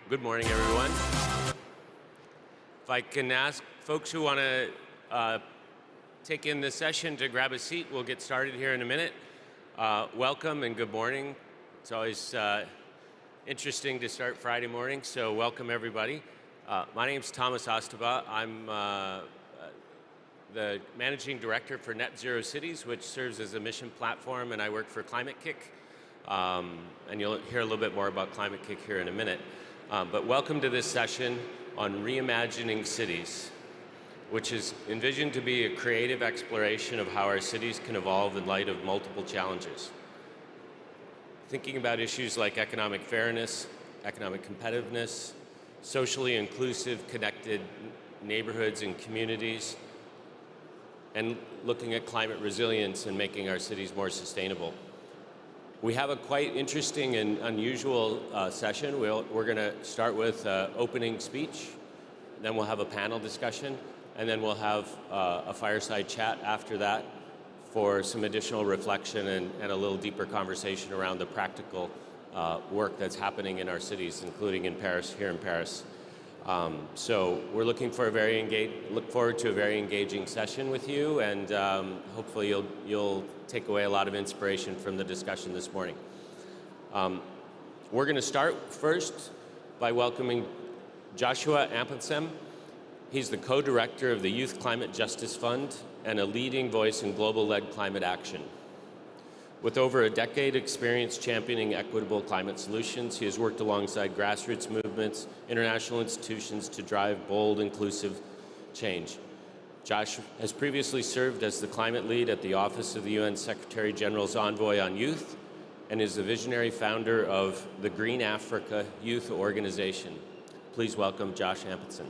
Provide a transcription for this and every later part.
Good morning, everyone. If I can ask folks who want to take in this session to grab a seat, we'll get started here in a minute. Welcome and good morning. It's always interesting to start Friday morning, so welcome everybody. My name's Thomas Ostaba. I'm the Managing Director for Net Zero Cities, which serves as a mission platform, and I work for Climate Kick. And you'll hear a little bit more about Climate Kick here in a minute. But welcome to this session on reimagining cities, which is envisioned to be a creative exploration of how our cities can evolve in light of multiple challenges. Thinking about issues like economic fairness, economic competitiveness, socially inclusive, connected neighborhoods and communities, and looking at climate resilience and making our cities more sustainable. We have a quite interesting and unusual session. We're going to start with an opening speech, then we'll have a panel discussion, and then we'll have a fireside chat after that for some additional reflection and a little deeper conversation around the practical work that's happening in our cities, including in Paris, here in Paris. So we're looking for look forward to a very engaging session with you, and hopefully you'll take away a lot of inspiration from the discussion this morning. We're going to start first by welcoming Joshua Ampensem. He's the co-director of the Youth Climate Justice Fund and a leading voice in global-led climate action. With over a decade experience championing equitable climate solutions, he has worked alongside grassroots movements, international institutions to drive bold, inclusive change. Josh has previously served as the climate lead at the Office of the UN Secretary General's Envoy on Youth and is the visionary founder of the Green Africa Youth Organization. Please welcome Josh Ampensem.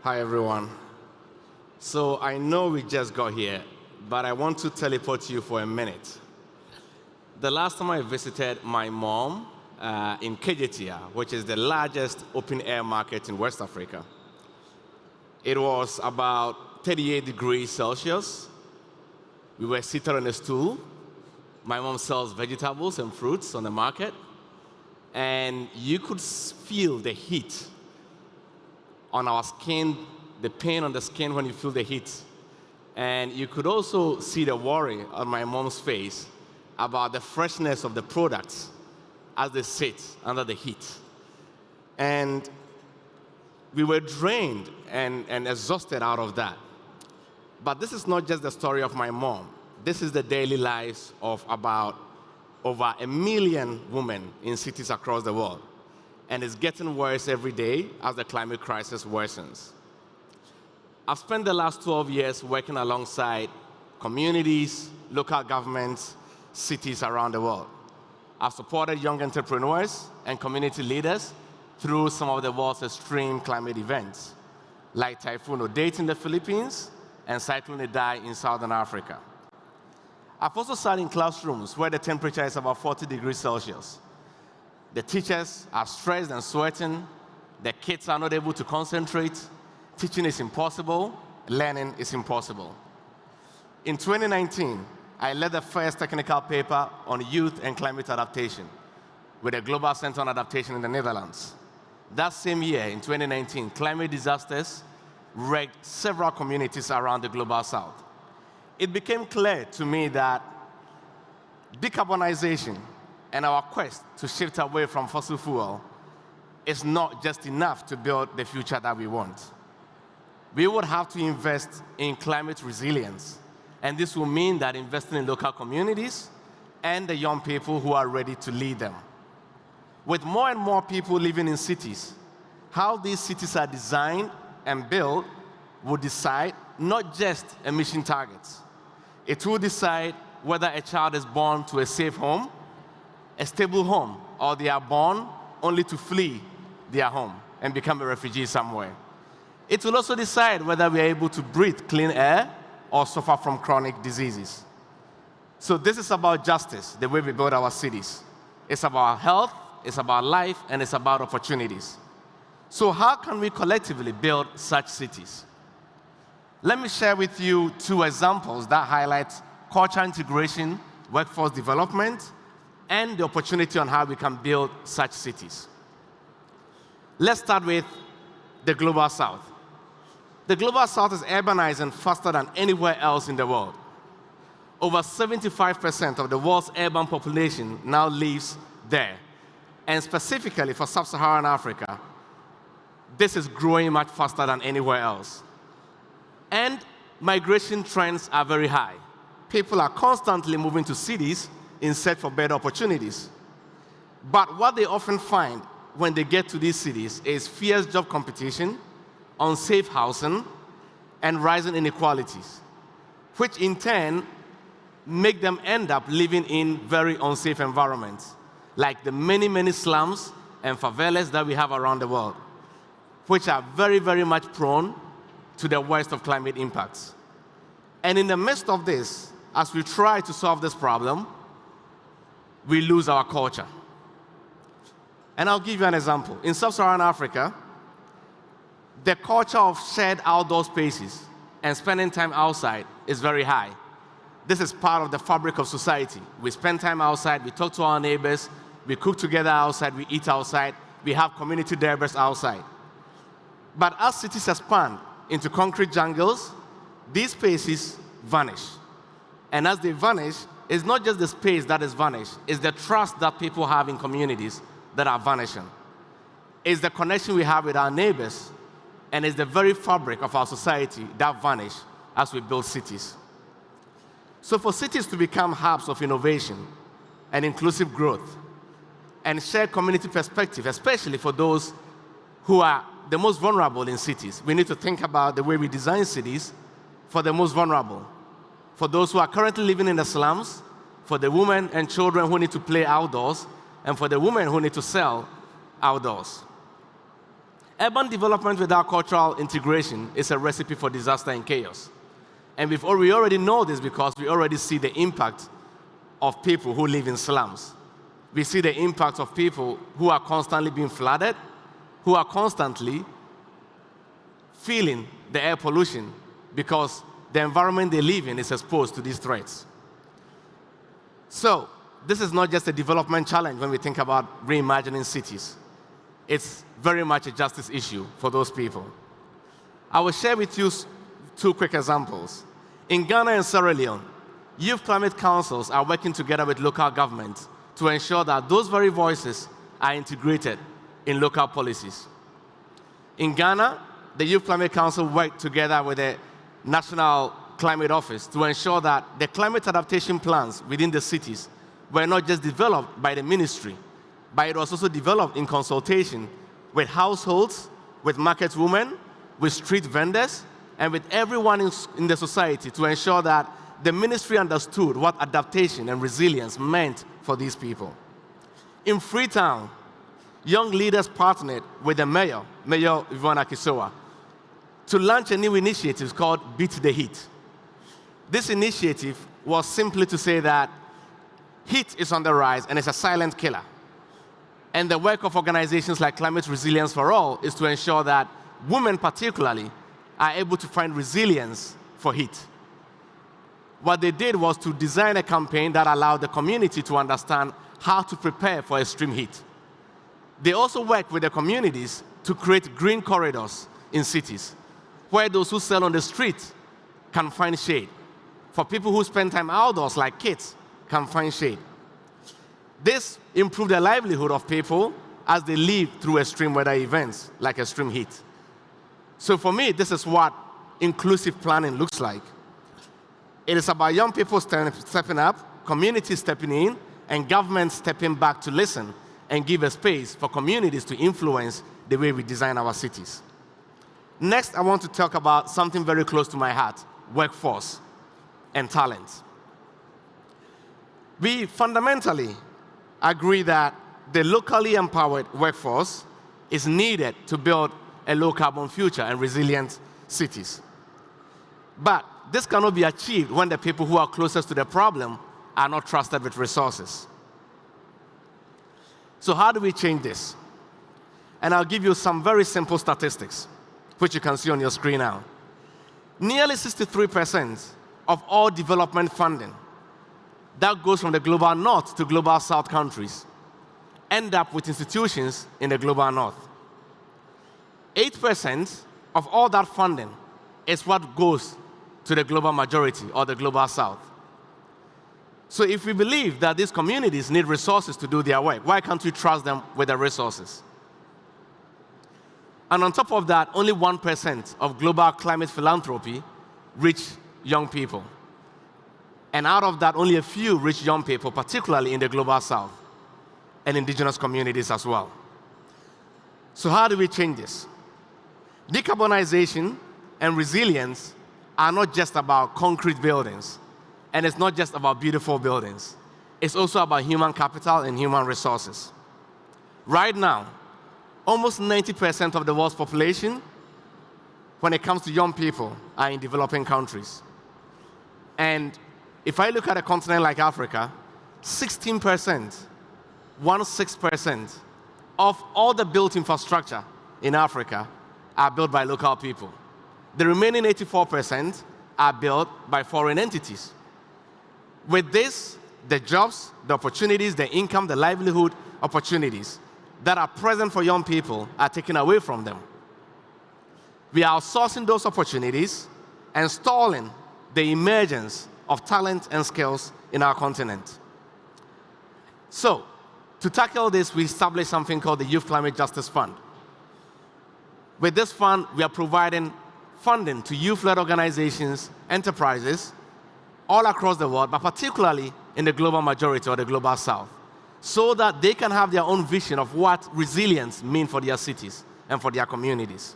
Hi, everyone. So I know we just got here, but I want to teleport you for a minute. The last time I visited my mom in Kejetia, which is the largest open-air market in West Africa, it was about 38 degrees Celsius. We were seated on a stool. My mom sells vegetables and fruits on the market, and you could feel the heat on our skin, the pain on the skin when you feel the heat. And you could also see the worry on my mom's face about the freshness of the products as they sit under the heat. And we were drained and exhausted out of that. But this is not just the story of my mom. This is the daily lives of about over 1 million women in cities across the world. And it's getting worse every day as the climate crisis worsens. I've spent the last 12 years working alongside communities, local governments, cities around the world. I've supported young entrepreneurs and community leaders through some of the world's extreme climate events, like Typhoon Odette in the Philippines and Cyclone Idai in Southern Africa. I've also sat in classrooms where the temperature is about 40 degrees Celsius. The teachers are stressed and sweating. The kids are not able to concentrate. Teaching is impossible. Learning is impossible. In 2019, I led the first technical paper on youth and climate adaptation with the Global Center on Adaptation in the Netherlands. That same year, in 2019, climate disasters wrecked several communities around the Global South. It became clear to me that decarbonization and our quest to shift away from fossil fuel is not just enough to build the future that we want. We would have to invest in climate resilience, and this will mean that investing in local communities and the young people who are ready to lead them. With more and more people living in cities, how these cities are designed and built will decide not just emission targets. It will decide whether a child is born to a safe home, a stable home, or they are born only to flee their home and become a refugee somewhere. It will also decide whether we are able to breathe clean air or suffer from chronic diseases. So this is about justice, the way we build our cities. It's about health, it's about life, and it's about opportunities. So how can we collectively build such cities? Let me share with you 2 examples that highlight cultural integration, workforce development, and the opportunity on how we can build such cities. Let's start with the Global South. The Global South is urbanizing faster than anywhere else in the world. Over 75% of the world's urban population now lives there. And specifically for sub-Saharan Africa, this is growing much faster than anywhere else. And migration trends are very high. People are constantly moving to cities in search for better opportunities. But what they often find when they get to these cities is fierce job competition, unsafe housing, and rising inequalities, which in turn make them end up living in very unsafe environments, like the many, many slums and favelas that we have around the world, which are very, very much prone to the worst of climate impacts. And in the midst of this, as we try to solve this problem, we lose our culture. And I'll give you an example. In sub-Saharan Africa, the culture of shared outdoor spaces and spending time outside is very high. This is part of the fabric of society. We spend time outside, we talk to our neighbors, we cook together outside, we eat outside, we have community derbers outside. But as cities expand into concrete jungles, these spaces vanish. And as they vanish, it's not just the space that is vanished, it's the trust that people have in communities that are vanishing. It's the connection we have with our neighbors, and it's the very fabric of our society that vanish as we build cities. So for cities to become hubs of innovation and inclusive growth and share community perspective, especially for those who are the most vulnerable in cities, we need to think about the way we design cities for the most vulnerable, for those who are currently living in the slums, for the women and children who need to play outdoors, and for the women who need to sell outdoors. Urban development without cultural integration is a recipe for disaster and chaos. And we already know this because we already see the impact of people who live in slums. We see the impact of people who are constantly being flooded, who are constantly feeling the air pollution because the environment they live in is exposed to these threats. So, this is not just a development challenge when we think about reimagining cities. It's very much a justice issue for those people. I will share with you 2 quick examples. In Ghana and Sierra Leone, youth climate councils are working together with local governments to ensure that those very voices are integrated in local policies. In Ghana, the Youth Climate Council worked together with the National Climate Office to ensure that the climate adaptation plans within the cities were not just developed by the ministry, but it was also developed in consultation with households, with market women, with street vendors, and with everyone in the society to ensure that the ministry understood what adaptation and resilience meant for these people. In Freetown, young leaders partnered with the mayor, Mayor Yvonne Akisoa, to launch a new initiative called Beat the Heat. This initiative was simply to say that heat is on the rise and it's a silent killer. And the work of organizations like Climate Resilience for All is to ensure that women particularly are able to find resilience for heat. What they did was to design a campaign that allowed the community to understand how to prepare for extreme heat. They also work with the communities to create green corridors in cities, where those who sell on the street can find shade. For people who spend time outdoors, like kids, can find shade. This improved the livelihood of people as they live through extreme weather events, like extreme heat. So for me, this is what inclusive planning looks like. It is about young people stepping up, communities stepping in, and governments stepping back to listen and give a space for communities to influence the way we design our cities. Next, I want to talk about something very close to my heart, workforce and talent. We fundamentally agree that the locally empowered workforce is needed to build a low-carbon future and resilient cities. But this cannot be achieved when the people who are closest to the problem are not trusted with resources. So how do we change this? And I'll give you some very simple statistics, which you can see on your screen now. Nearly 63% of all development funding that goes from the global north to global south countries end up with institutions in the global north. 8% of all that funding is what goes to the global majority or the global south. So if we believe that these communities need resources to do their work, why can't we trust them with the resources? And on top of that, only 1% of global climate philanthropy reach young people. And out of that, only a few reach young people, particularly in the global south and indigenous communities as well. So how do we change this? Decarbonization and resilience are not just about concrete buildings, and it's not just about beautiful buildings. It's also about human capital and human resources. Right now, almost 90% of the world's population, when it comes to young people, are in developing countries. And if I look at a continent like Africa, 16%, 16% of all the built infrastructure in Africa are built by local people. The remaining 84% are built by foreign entities. With this, the jobs, the opportunities, the income, the livelihood opportunities that are present for young people are taken away from them. We are outsourcing those opportunities and stalling the emergence of talent and skills in our continent. So, to tackle this, we established something called the Youth Climate Justice Fund. With this fund, we are providing funding to youth-led organizations, enterprises, all across the world, but particularly in the global majority or the global south, so that they can have their own vision of what resilience means for their cities and for their communities.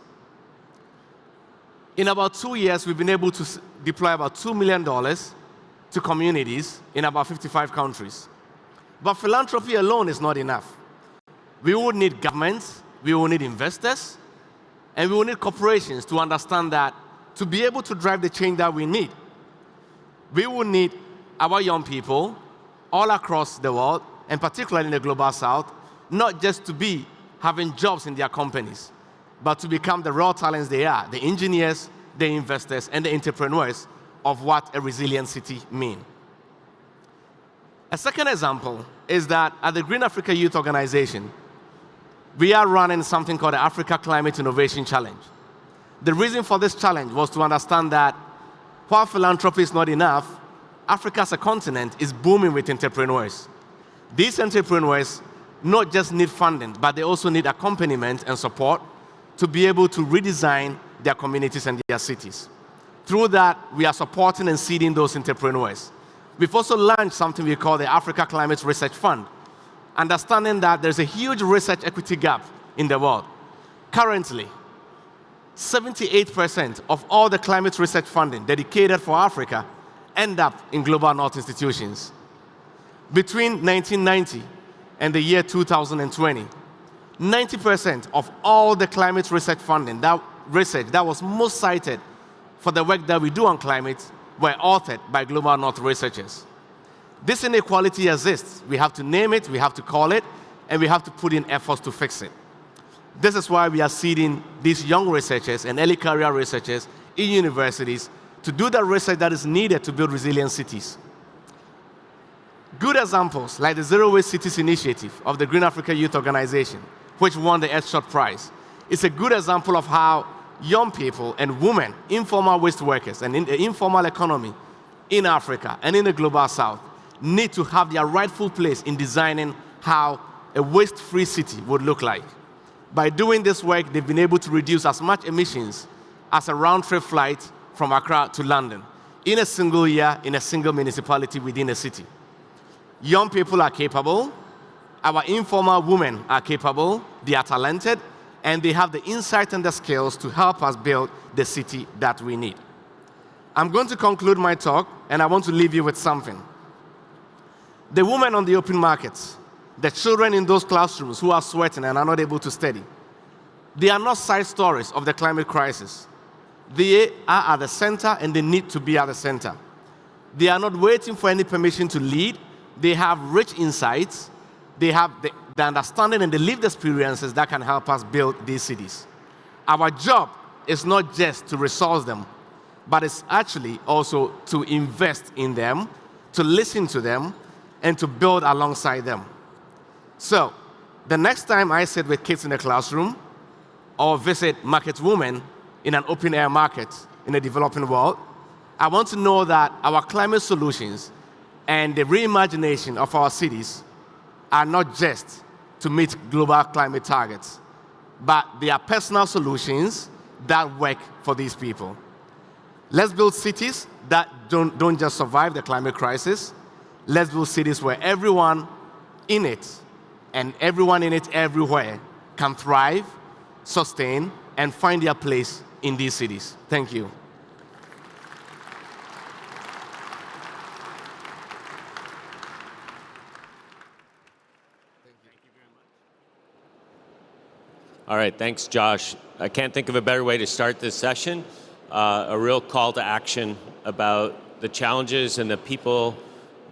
In about 2 years, we've been able to deploy about $2 million to communities in about 55 countries. But philanthropy alone is not enough. We will need governments, we will need investors, and we will need corporations to understand that to be able to drive the change that we need, we will need our young people all across the world, and particularly in the global south, not just to be having jobs in their companies, but to become the raw talents they are, the engineers, the investors, and the entrepreneurs of what a resilient city means. A second example is that at the Green Africa Youth Organization, we are running something called the Africa Climate Innovation Challenge. The reason for this challenge was to understand that while philanthropy is not enough, Africa as a continent is booming with entrepreneurs. These entrepreneurs not just need funding, but they also need accompaniment and support to be able to redesign their communities and their cities. Through that, we are supporting and seeding those entrepreneurs. We've also launched something we call the Africa Climate Research Fund, understanding that there's a huge research equity gap in the world. Currently, 78% of all the climate research funding dedicated for Africa end up in global north institutions. Between 1990 and the year 2020, 90% of all the climate research funding, that research that was most cited for the work that we do on climate, were authored by global north researchers. This inequality exists. We have to name it, we have to call it, and we have to put in efforts to fix it. This is why we are seeding these young researchers and early career researchers in universities to do the research that is needed to build resilient cities. Good examples like the Zero Waste Cities Initiative of the Green Africa Youth Organization, which won the Earthshot Prize, is a good example of how young people and women, informal waste workers, and in the informal economy in Africa and in the global south need to have their rightful place in designing how a waste-free city would look like. By doing this work, they've been able to reduce as much emissions as a round-trip flight from Accra to London in a single year in a single municipality within a city. Young people are capable, our informal women are capable, they are talented, and they have the insight and the skills to help us build the city that we need. I'm going to conclude my talk, and I want to leave you with something. The women on the open markets, the children in those classrooms who are sweating and are not able to study, they are not side stories of the climate crisis. They are at the center, and they need to be at the center. They are not waiting for any permission to lead. They have rich insights. They have the understanding and the lived experiences that can help us build these cities. Our job is not just to resource them, but it's actually also to invest in them, to listen to them, and to build alongside them. So, the next time I sit with kids in the classroom or visit market women in an open-air market in a developing world, I want to know that our climate solutions and the reimagination of our cities are not just to meet global climate targets, but they are personal solutions that work for these people. Let's build cities that don't just survive the climate crisis. Let's build cities where everyone in it and everyone in it everywhere can thrive, sustain, and find their place in these cities. Thank you. All right, thanks, Josh. I can't think of a better way to start this session. A real call to action about the challenges and the people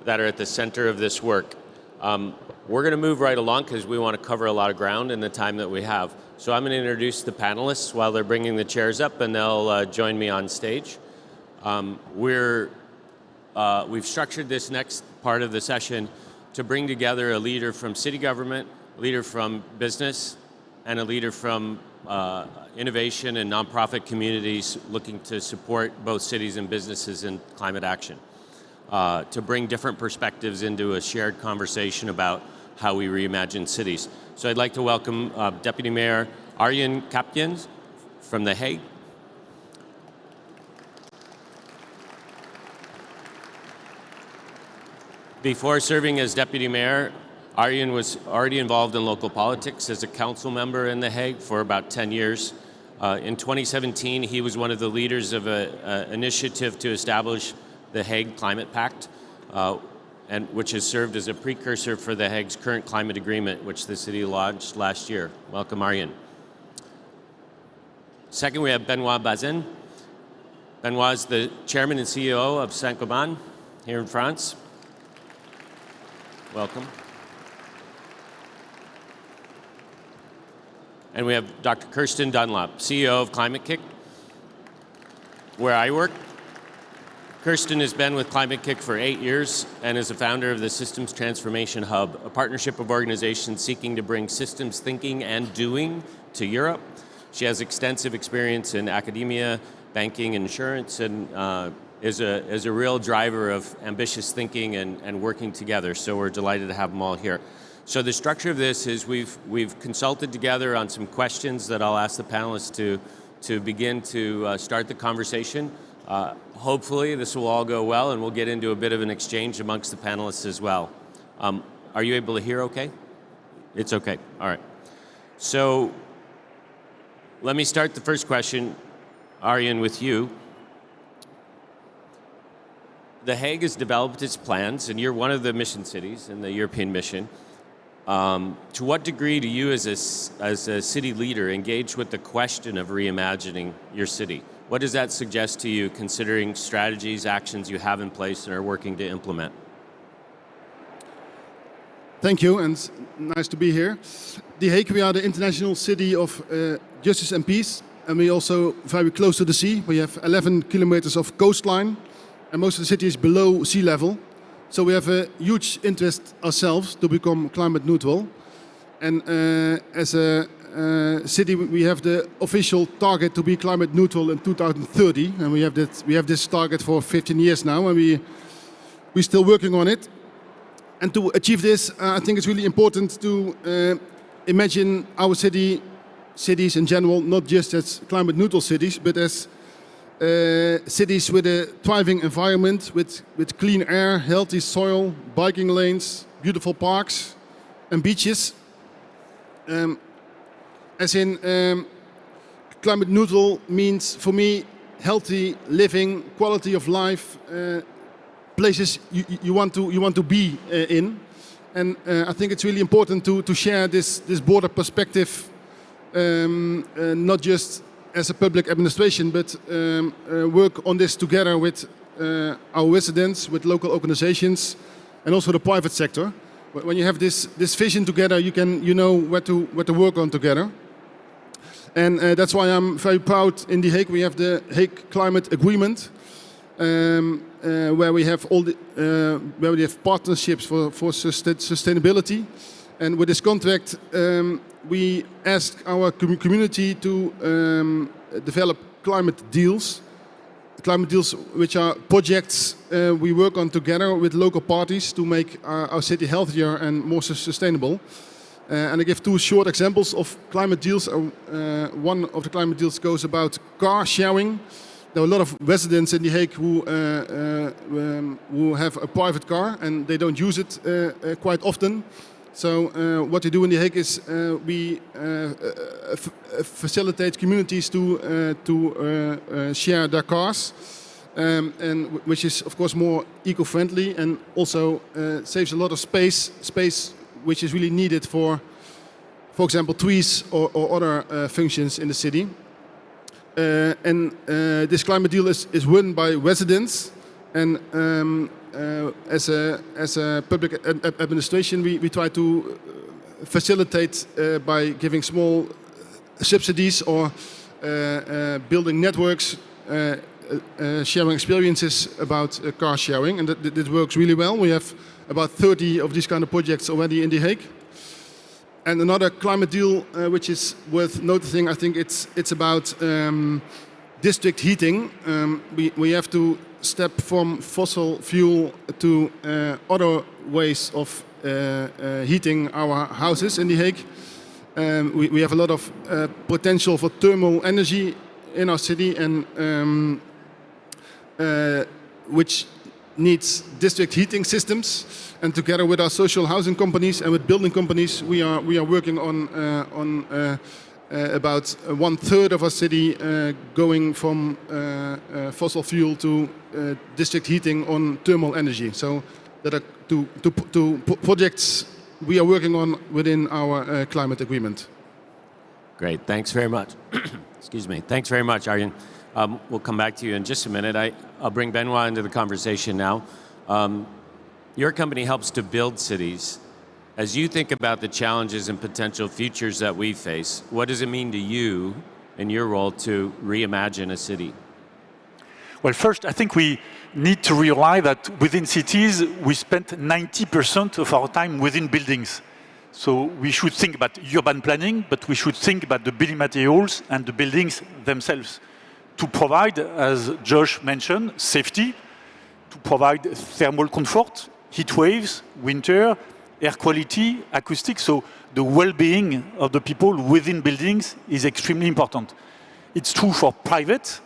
that are at the center of this work. We're going to move right along because we want to cover a lot of ground in the time that we have. So I'm going to introduce the panelists while they're bringing the chairs up, and they'll join me on stage. We've structured this next part of the session to bring together a leader from city government, a leader from business, and a leader from innovation and nonprofit communities looking to support both cities and businesses in climate action, to bring different perspectives into a shared conversation about how we reimagine cities. So I'd like to welcome Deputy Mayor Arjen Kapjens from The Hague. Before serving as Deputy Mayor, Arjen was already involved in local politics as a council member in The Hague for about 10 years. In 2017, he was one of the leaders of an initiative to establish the Hague Climate Pact, which has served as a precursor for The Hague's current climate agreement, which the city launched last year. Welcome, Arjen. Second, we have Benoit Bazin. Benoit is the chairman and CEO of Saint-Gobain here in France. Welcome. And we have Dr. Kirsten Dunlop, CEO of Climate Kick, where I work. Kirsten has been with Climate Kick for 8 years and is a founder of the Systems Transformation Hub, a partnership of organizations seeking to bring systems thinking and doing to Europe. She has extensive experience in academia, banking, insurance, and is a real driver of ambitious thinking and working together. So we're delighted to have them all here. So the structure of this is we've consulted together on some questions that I'll ask the panelists to begin to start the conversation. Hopefully this will all go well and we'll get into a bit of an exchange amongst the panelists as well. Are you able to hear okay? It's okay, all right. So let me start the first question, Arjen, with you. The Hague has developed its plans, and you're one of the mission cities in the European mission. To what degree do you, as a city leader, engage with the question of reimagining your city? What does that suggest to you, considering strategies, actions you have in place and are working to implement? Thank you, and nice to be here. The Hague, we are the international city of justice and peace, and we also very close to the sea. We have 11 kilometers of coastline, and most of the city is below sea level. So we have a huge interest ourselves to become climate neutral. And as a city, we have the official target to be climate neutral in 2030. And we have this target for 15 years now, and we're still working on it. And to achieve this, I think it's really important to imagine our cities in general, not just as climate neutral cities, but as cities with a thriving environment, with clean air, healthy soil, biking lanes, beautiful parks and beaches. Climate neutral means, for me, healthy living, quality of life, places you want to be in. And I think it's really important to share this broader perspective, not just as a public administration, but work on this together with our residents, with local organizations, and also the private sector. When you have this vision together, you know what to work on together. And that's why I'm very proud in The Hague. We have the Hague Climate Agreement, where we have where we have partnerships for sustainability. And with this contract, we ask our community to develop climate deals which are projects we work on together with local parties to make our city healthier and more sustainable. And I give two short examples of climate deals. One of the climate deals goes about car sharing. There are a lot of residents in The Hague who have a private car and they don't use it quite often. So what we do in The Hague is we facilitate communities to share their cars, and which is of course more eco-friendly and also saves a lot of space which is really needed for example, trees or other functions in the city. And this climate deal is run by residents, and as a public administration, we try to facilitate by giving small subsidies or building networks, sharing experiences about car sharing, and that works really well. We have about 30 of these kind of projects already in The Hague. And another climate deal which is worth noticing, I think it's about district heating. We have to step from fossil fuel to other ways of heating our houses in The Hague. We have a lot of potential for thermal energy in our city, and which needs district heating systems. And together with our social housing companies and with building companies, we are working on about 1/3 of our city going from fossil fuel to district heating on thermal energy. So that are two projects we are working on within our climate agreement. Great, thanks very much. Excuse me. Thanks very much, Arjen. We'll come back to you in just a minute. I'll bring Benoit into the conversation now. Your company helps to build cities. As you think about the challenges and potential futures that we face, what does it mean to you in your role to reimagine a city? Well, first, I think we need to realize that within cities, we spend 90% of our time within buildings. So we should think about urban planning, but we should think about the building materials and the buildings themselves to provide, as Josh mentioned, safety, to provide thermal comfort, heat waves, winter, air quality, acoustics. So the well-being of the people within buildings is extremely important. It's true for private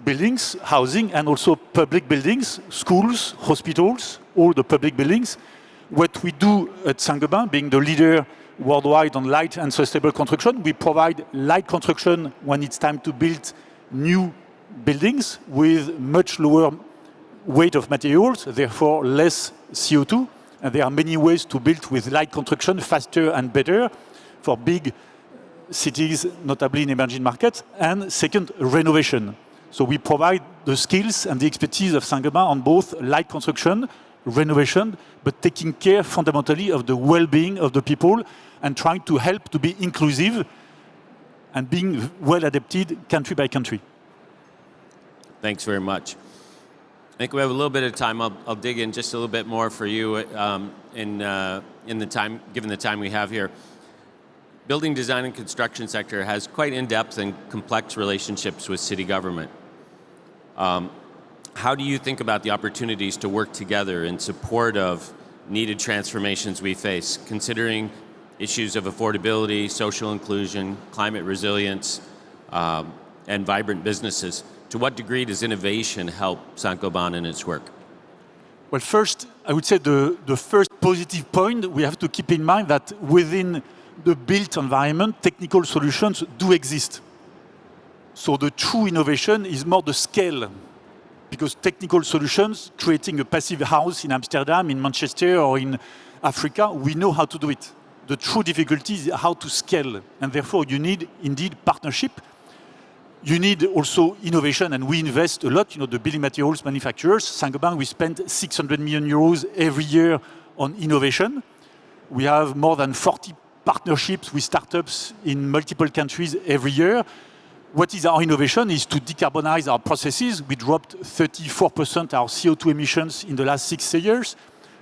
buildings, housing, and also public buildings, schools, hospitals, all the public buildings. What we do at Saint-Gobain, being the leader worldwide on light and sustainable construction, we provide light construction when it's time to build new buildings with much lower weight of materials, therefore less CO2. And there are many ways to build with light construction faster and better for big cities, notably in emerging markets. And second, renovation. So we provide the skills and the expertise of Saint-Gobain on both light construction, renovation, but taking care fundamentally of the well-being of the people and trying to help to be inclusive and being well adapted country by country. Thanks very much. I think we have a little bit of time. I'll dig in just a little bit more for you in the time, given the time we have here. Building design and construction sector has quite in-depth and complex relationships with city government. How do you think about the opportunities to work together in support of needed transformations we face, considering issues of affordability, social inclusion, climate resilience, and vibrant businesses? To what degree does innovation help Saint-Gobain in its work? Well, first, I would say the first positive point, we have to keep in mind that within the built environment, technical solutions do exist. So the true innovation is more the scale, because technical solutions, creating a passive house in Amsterdam, in Manchester, or in Africa, we know how to do it. The true difficulty is how to scale, and therefore you need indeed partnership. You need also innovation, and we invest a lot. The building materials manufacturers, Saint-Gobain, we spend 600 million euros every year on innovation. We have more than 40 partnerships with startups in multiple countries every year. What is our innovation is to decarbonize our processes. We dropped 34% our CO2 emissions in the last 6 years,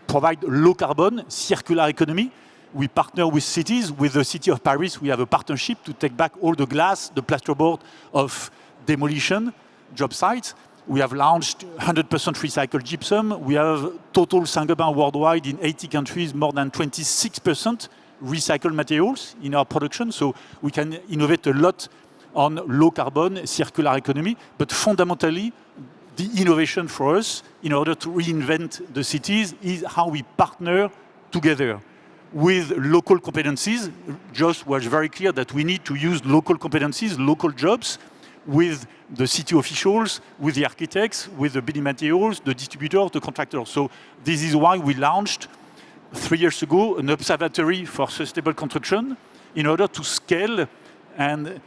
provide low carbon, circular economy. We partner with cities. With the city of Paris, we have a partnership to take back all the glass, the plasterboard of demolition job sites. We have launched 100% recycled gypsum. We have total Saint-Gobain worldwide in 80 countries, more than 26% recycled materials in our production. So we can innovate a lot on low carbon, circular economy. But fundamentally, the innovation for us, in order to reinvent the cities, is how we partner together with local competencies. Josh was very clear that we need to use local competencies, local jobs, with the city officials, with the architects, with the building materials, the distributors, the contractors. So this is why we launched 3 years ago an observatory for sustainable construction in order to scale and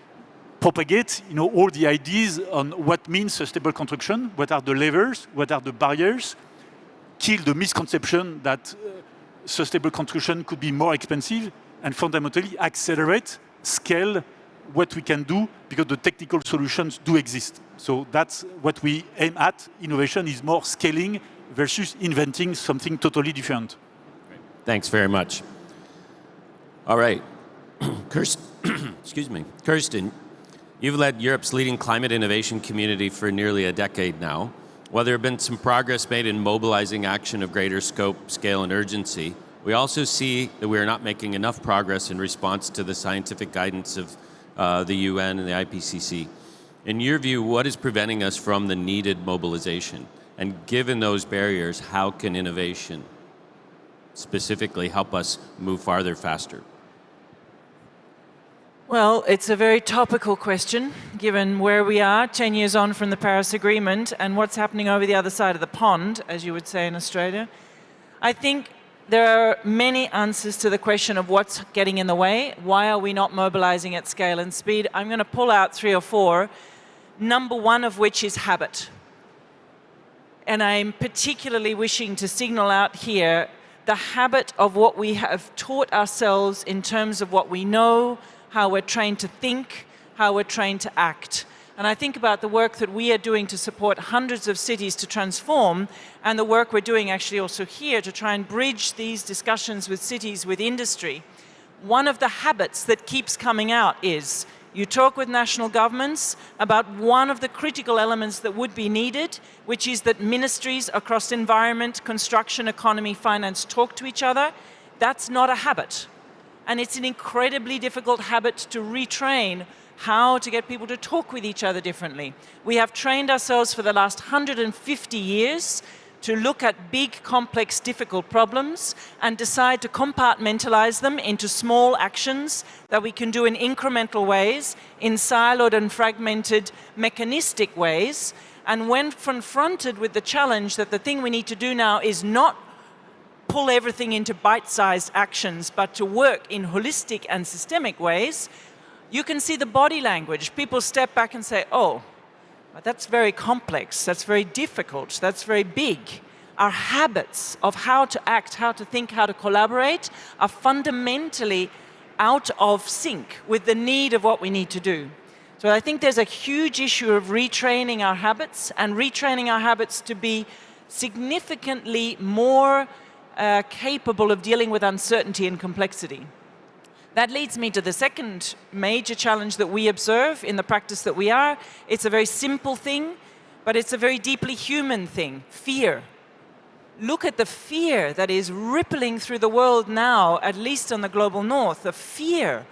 propagate all the ideas on what means sustainable construction, what are the levers, what are the barriers, kill the misconception that sustainable construction could be more expensive, and fundamentally accelerate, scale what we can do, because the technical solutions do exist. So that's what we aim at. Innovation is more scaling versus inventing something totally different. Thanks very much. All right. Excuse me. Kirsten, you've led Europe's leading climate innovation community for nearly a decade now. While there have been some progress made in mobilizing action of greater scope, scale, and urgency, we also see that we are not making enough progress in response to the scientific guidance of the UN and the IPCC. In your view, what is preventing us from the needed mobilization? And given those barriers, how can innovation specifically help us move farther, faster? Well, it's a very topical question, given where we are 10 years on from the Paris Agreement and what's happening over the other side of the pond, as you would say in Australia. I think there are many answers to the question of what's getting in the way. Why are we not mobilizing at scale and speed? I'm going to pull out 3 or 4, number one of which is habit. And I'm particularly wishing to signal out here the habit of what we have taught ourselves in terms of what we know, how we're trained to think, how we're trained to act. And I think about the work that we are doing to support hundreds of cities to transform, and the work we're doing actually also here to try and bridge these discussions with cities, with industry. One of the habits that keeps coming out is you talk with national governments about one of the critical elements that would be needed, which is that ministries across environment, construction, economy, finance talk to each other. That's not a habit. And it's an incredibly difficult habit to retrain how to get people to talk with each other differently. We have trained ourselves for the last 150 years to look at big, complex, difficult problems and decide to compartmentalize them into small actions that we can do in incremental ways, in siloed and fragmented mechanistic ways. And when confronted with the challenge that the thing we need to do now is not pull everything into bite-sized actions, but to work in holistic and systemic ways, you can see the body language. People step back and say, oh, but that's very complex, that's very difficult, that's very big. Our habits of how to act, how to think, how to collaborate are fundamentally out of sync with the need of what we need to do. So I think there's a huge issue of retraining our habits and retraining our habits to be significantly more capable of dealing with uncertainty and complexity. That leads me to the second major challenge that we observe in the practice that we are. It's a very simple thing, but it's a very deeply human thing: fear. Look at the fear that is rippling through the world now, at least on the global north, the fear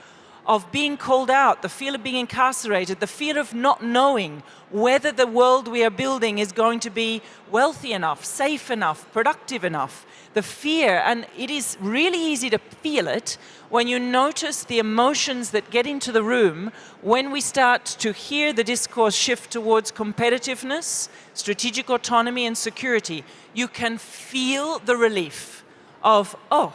of being called out, the fear of being incarcerated, the fear of not knowing whether the world we are building is going to be wealthy enough, safe enough, productive enough. The fear, and it is really easy to feel it when you notice the emotions that get into the room when we start to hear the discourse shift towards competitiveness, strategic autonomy, and security. You can feel the relief of, oh,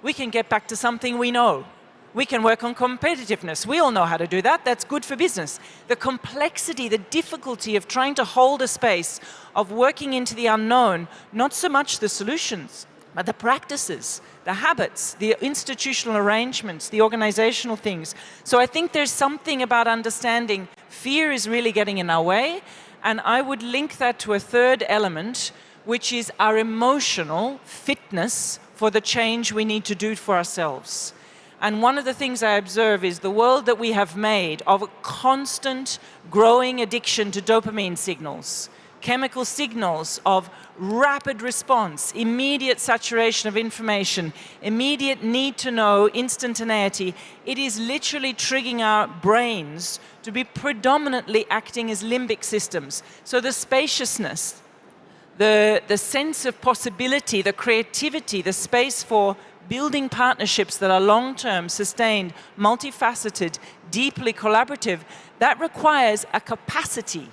we can get back to something we know. We can work on competitiveness. We all know how to do that. That's good for business. The complexity, the difficulty of trying to hold a space, of working into the unknown, not so much the solutions, but the practices, the habits, the institutional arrangements, the organizational things. So I think there's something about understanding fear is really getting in our way, and I would link that to a third element, which is our emotional fitness for the change we need to do for ourselves. And one of the things I observe is the world that we have made of a constant growing addiction to dopamine signals, chemical signals of rapid response, immediate saturation of information, immediate need to know, instantaneity. It is literally triggering our brains to be predominantly acting as limbic systems. So the spaciousness, the sense of possibility, the creativity, the space for building partnerships that are long-term, sustained, multifaceted, deeply collaborative, that requires a capacity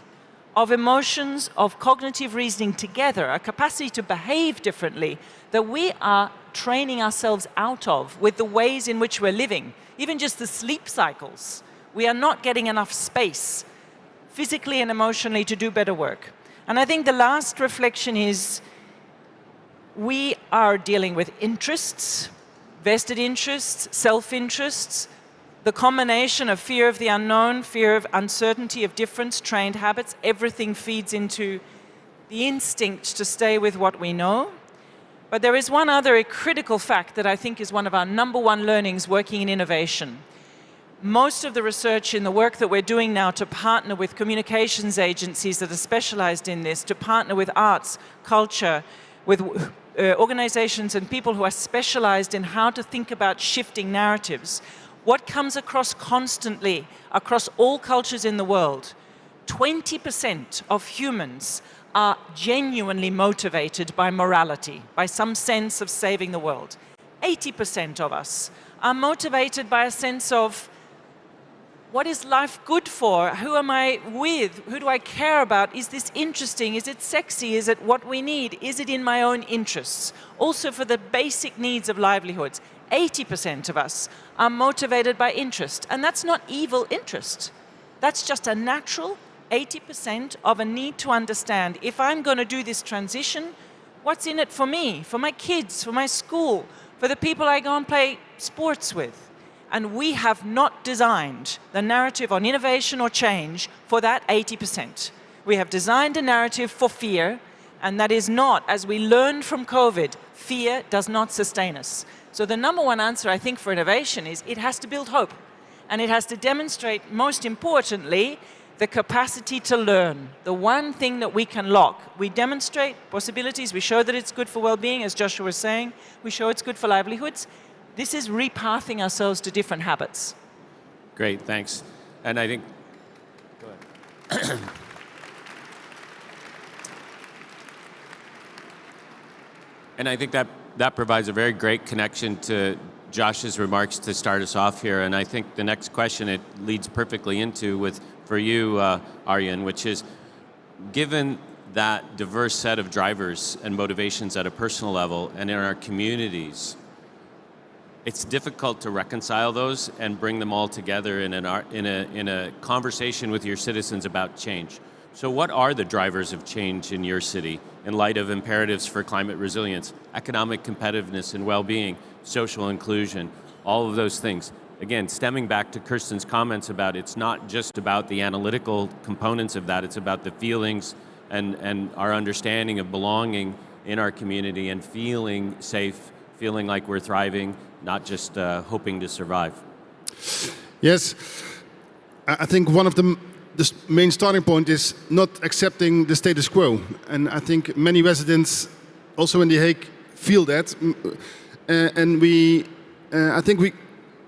of emotions, of cognitive reasoning together, a capacity to behave differently that we are training ourselves out of with the ways in which we're living. Even just the sleep cycles. We are not getting enough space, physically and emotionally, to do better work. And I think the last reflection is we are dealing with interests, vested interests, self-interests, the combination of fear of the unknown, fear of uncertainty, of difference, trained habits, everything feeds into the instinct to stay with what we know. But there is one other critical fact that I think is one of our number one learnings working in innovation. Most of the research in the work that we're doing now to partner with communications agencies that are specialized in this, to partner with arts, culture, with organizations and people who are specialized in how to think about shifting narratives. What comes across constantly across all cultures in the world, 20% of humans are genuinely motivated by morality, by some sense of saving the world. 80% of us are motivated by a sense of what is life good for? Who am I with? Who do I care about? Is this interesting? Is it sexy? Is it what we need? Is it in my own interests? Also for the basic needs of livelihoods. 80% of us are motivated by interest. And that's not evil interest. That's just a natural 80% of a need to understand, if I'm going to do this transition, what's in it for me, for my kids, for my school, for the people I go and play sports with? And we have not designed the narrative on innovation or change for that 80%. We have designed a narrative for fear, and that is not, as we learned from COVID, fear does not sustain us. So the number one answer, I think, for innovation is it has to build hope. And it has to demonstrate, most importantly, the capacity to learn. The one thing that we can lock. We demonstrate possibilities. We show that it's good for well-being, as Joshua was saying. We show it's good for livelihoods. This is repathing ourselves to different habits. Great, thanks. And I think, go ahead. And I think that provides a very great connection to Josh's remarks to start us off here. And I think the next question it leads perfectly into for you, Arjen, which is, given that diverse set of drivers and motivations at a personal level and in our communities, it's difficult to reconcile those and bring them all together in a conversation with your citizens about change. So what are the drivers of change in your city in light of imperatives for climate resilience, economic competitiveness and well-being, social inclusion, all of those things? Again, stemming back to Kirsten's comments about it's not just about the analytical components of that, it's about the feelings and our understanding of belonging in our community and feeling safe, feeling like we're thriving, not just hoping to survive. Yes, I think one of the main starting point is not accepting the status quo. And I think many residents also in The Hague feel that. And I think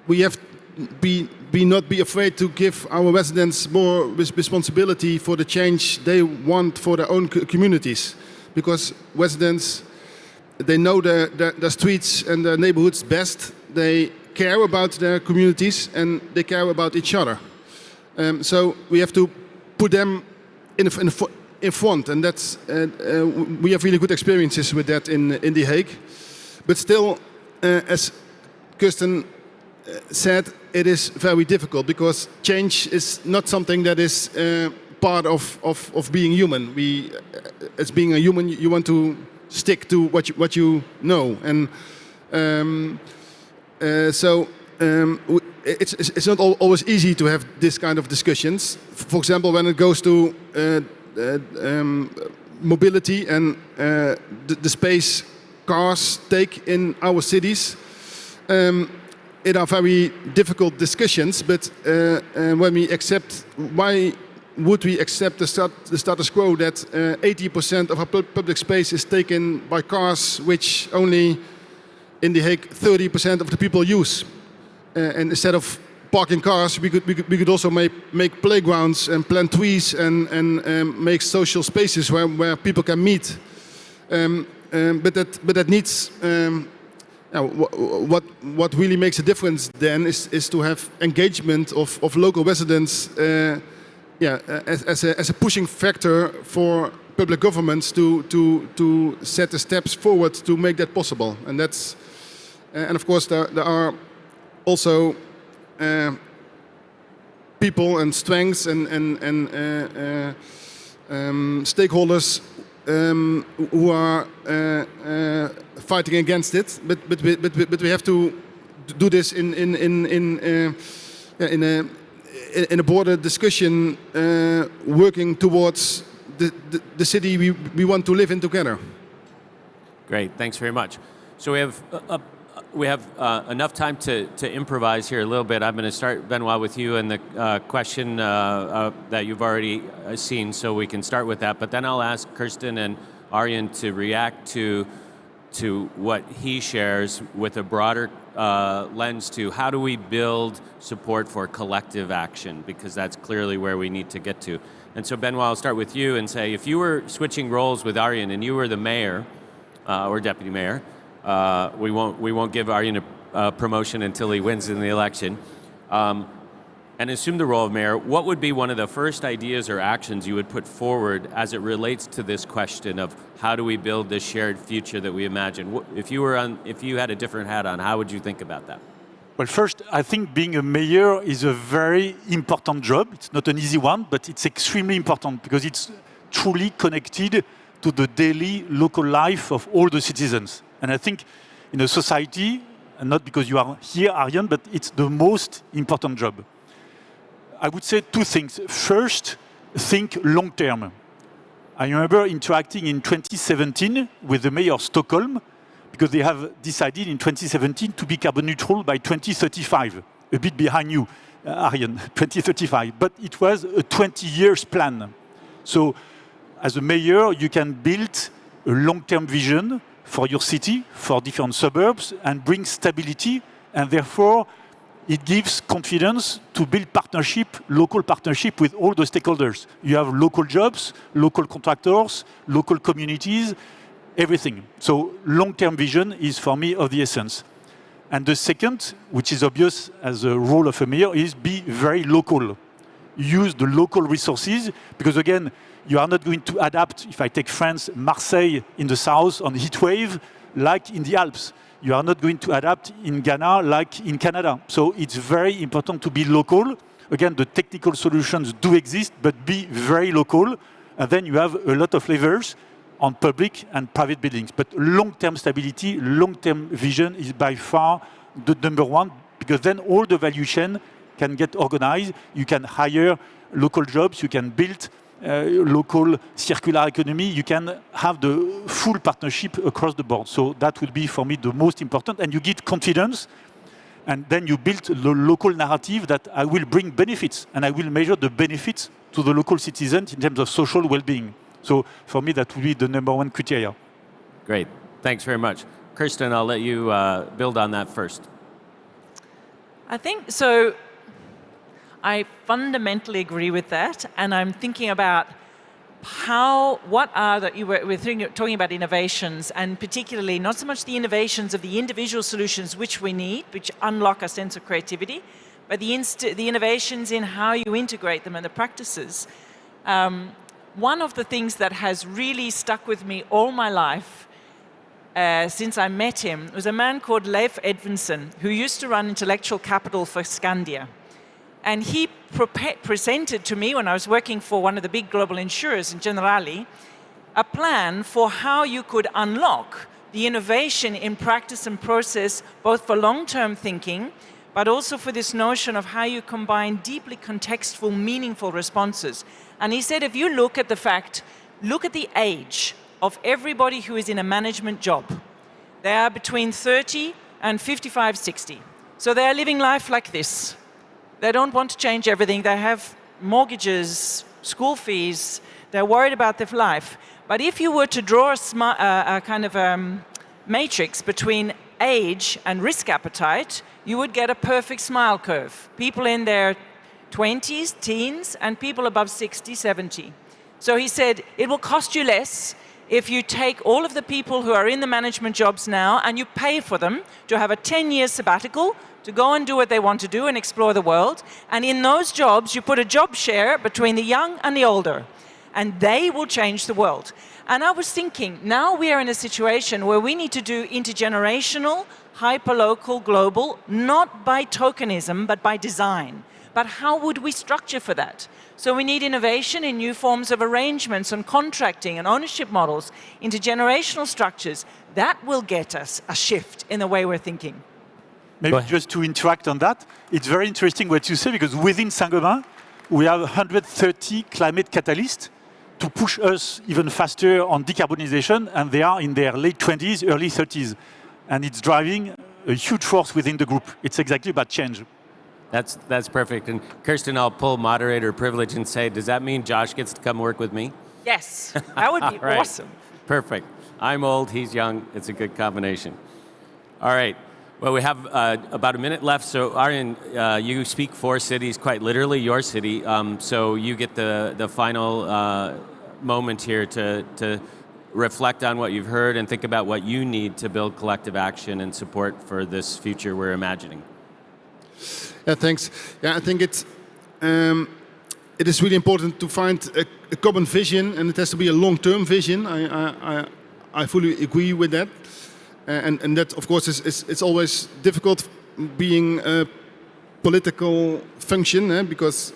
we have not be afraid to give our residents more responsibility for the change they want for their own communities. Because residents, they know the streets and the neighborhoods best. They care about their communities and they care about each other. So we have to put them in front, and that's we have really good experiences with that in The Hague. But still, as Kirsten said, it is very difficult because change is not something that is part of being human. As being a human, you want to stick to what you know, and It's not always easy to have this kind of discussions. For example, when it goes to mobility and the space cars take in our cities, it are very difficult discussions. But when we accept, why would we accept the status quo that 80% of our public space is taken by cars, which only in The Hague 30% of the people use? And instead of parking cars, we could also make playgrounds and plant trees and make social spaces where people can meet. But that needs. What really makes a difference then is to have engagement of local residents. As a pushing factor for public governments to set the steps forward to make that possible. And that's and of course there are also people and strengths and stakeholders who are fighting against it. But we have to do this in a broader discussion, working towards the city we want to live in together. Great, thanks very much. So we have enough time to improvise here a little bit. I'm going to start, Benoit, with you and the question that you've already seen, so we can start with that. But then I'll ask Kirsten and Arjen to react to what he shares with a broader lens to how do we build support for collective action, because that's clearly where we need to get to. And so, Benoit, I'll start with you and say, if you were switching roles with Arjen and you were the mayor or deputy mayor, we won't give Arjen a promotion until he wins in the election, and assume the role of mayor, what would be one of the first ideas or actions you would put forward as it relates to this question of how do we build this shared future that we imagine? If you had a different hat on, how would you think about that? Well, first, I think being a mayor is a very important job. It's not an easy one, but it's extremely important because it's truly connected to the daily local life of all the citizens. And I think in a society, and not because you are here, Arjen, but it's the most important job. I would say two things. First, think long term. I remember interacting in 2017 with the mayor of Stockholm, because they have decided in 2017 to be carbon neutral by 2035. A bit behind you, Arjen, 2035. But it was a 20 years plan. So as a mayor, you can build a long-term vision for your city, for different suburbs, and bring stability, and therefore it gives confidence to build partnership, local partnership with all the stakeholders. You have local jobs, local contractors, local communities, everything. So long-term vision is for me of the essence. And the second, which is obvious as a role of a mayor, is be very local. Use the local resources, because again, you are not going to adapt, if I take France, Marseille in the south on heat wave, like in the Alps. You are not going to adapt in Ghana like in Canada. So it's very important to be local. Again, the technical solutions do exist, but be very local. And then you have a lot of levers on public and private buildings. But long-term stability, long-term vision is by far the number one, because then all the value chain can get organized. You can hire local jobs, you can build local circular economy, you can have the full partnership across the board. So that would be for me the most important. And you get confidence, and then you build the local narrative that I will bring benefits, and I will measure the benefits to the local citizens in terms of social well-being. So for me, that would be the number one criteria. Great, thanks very much. Kirsten, I'll let you build on that first. I think so. I fundamentally agree with that, and I'm thinking about we're talking about innovations, and particularly not so much the innovations of the individual solutions which we need, which unlock a sense of creativity, but the innovations in how you integrate them and the practices. One of the things that has really stuck with me all my life since I met him was a man called Leif Edvinsson, who used to run intellectual capital for Skandia. And he presented to me, when I was working for one of the big global insurers in Generali, a plan for how you could unlock the innovation in practice and process, both for long-term thinking, but also for this notion of how you combine deeply contextual, meaningful responses. And he said, if you look at the age of everybody who is in a management job. They are between 30 and 55, 60. So they are living life like this. They don't want to change everything. They have mortgages, school fees. They're worried about their life. But if you were to draw a kind of matrix between age and risk appetite, you would get a perfect smile curve. People in their 20s, teens, and people above 60, 70. So he said, it will cost you less if you take all of the people who are in the management jobs now and you pay for them to have a 10-year sabbatical to go and do what they want to do and explore the world. And in those jobs, you put a job share between the young and the older. And they will change the world. And I was thinking, now we are in a situation where we need to do intergenerational, hyperlocal, global, not by tokenism, but by design. But how would we structure for that? So we need innovation in new forms of arrangements and contracting and ownership models, intergenerational structures. That will get us a shift in the way we're thinking. Maybe just to interact on that, it's very interesting what you say, because within Saint-Gobain, we have 130 climate catalysts to push us even faster on decarbonization, and they are in their late 20s, early 30s. And it's driving a huge force within the group. It's exactly about change. That's perfect. And Kirsten, I'll pull moderator privilege and say, does that mean Josh gets to come work with me? Yes, that would be Right. awesome. Perfect. I'm old, he's young. It's a good combination. All right. Well, we have about a minute left. So Arjen, you speak for cities, quite literally your city. So you get the final moment here to reflect on what you've heard and think about what you need to build collective action and support for this future we're imagining. Yeah, thanks. Yeah, I think it is really important to find a common vision, and it has to be a long-term vision. I fully agree with that. And that, of course, it's always difficult being a political function, because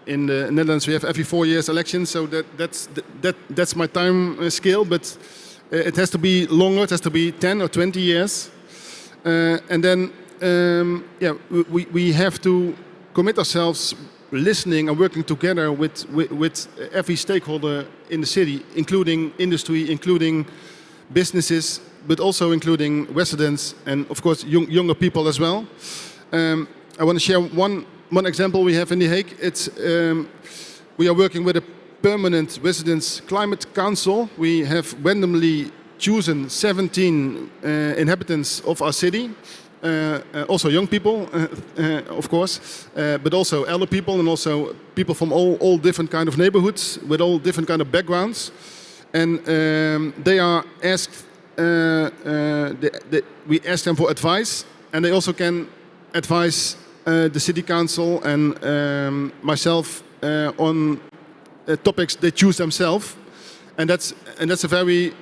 in the Netherlands we have every 4 years elections, so that's my time scale. But it has to be longer. It has to be 10 or 20 years, and then we have to commit ourselves, listening and working together with every stakeholder in the city, including industry, including businesses, but also including residents and, of course, younger people as well. I want to share one example we have in The Hague. It's we are working with a permanent residents climate council. We have randomly chosen 17 inhabitants of our city. Also young people, of course, but also elder people and also people from all different kind of neighborhoods with all different kind of backgrounds. And they are asked, we ask them for advice, and they also can advise the city council and myself on topics they choose themselves. And that's a very